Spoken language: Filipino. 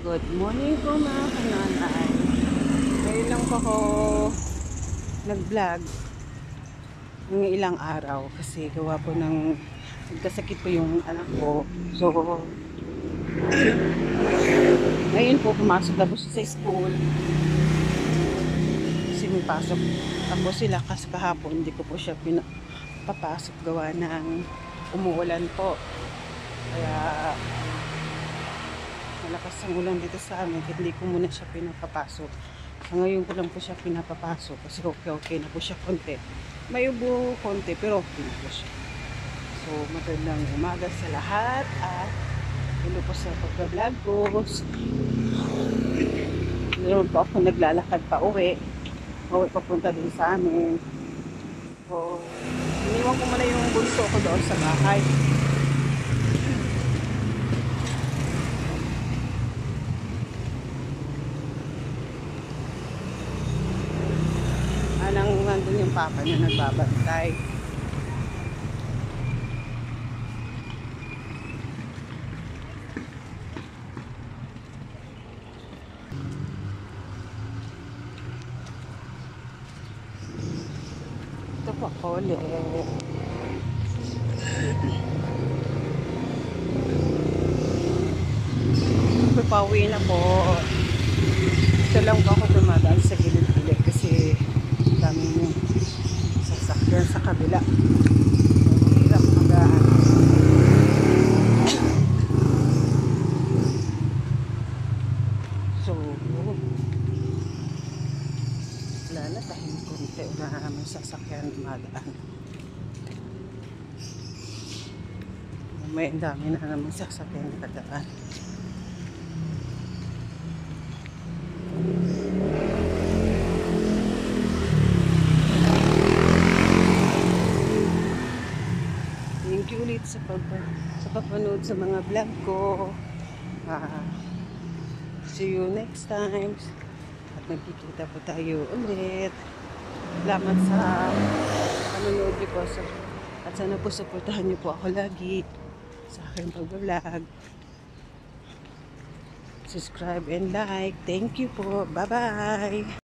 Good morning po mga kananay. Ngayon lang po ako nag-vlog ng ilang araw kasi gawa po ng nagkasakit po yung anak ko. So, ngayon po pumasok na po siya sa school. Kasi may pasok ako sila kasi kahapon hindi ko po siya pinapapasok gawa ng umuulan po. Kaya malakas ang ulan dito sa amin, hindi ko muna siya pinapapasok. So, ngayon ko lang po siya pinapapasok kasi okay na po siya konti. May ubo konti pero okay na po siya. So, magandang umaga sa lahat at hello po sa pagbablog ko. Meron po ako naglalakad pa uwi papunta din sa amin. So, iniwan ko muna yung bunso ko doon sa bahay. Nandun yung papa niya nagbabantay. Ito po ako ulit. Pauwi na po. Ito lang po ako dumadaan sa gilid-gilid kasi daming sasakyan sa kabila. Hirap magaan. So, wala na tayong konti na may sasakyan dumadaan. May dami na naman sasakyan dumadaan. Thank you ulit sa papanood sa mga vlog ko. See you next time. At magkikita po tayo ulit. Salamat sa panonood niyo po. At sana po supportahan niyo po ako lagi sa aking pag-vlog. Subscribe and like. Thank you po. Bye-bye.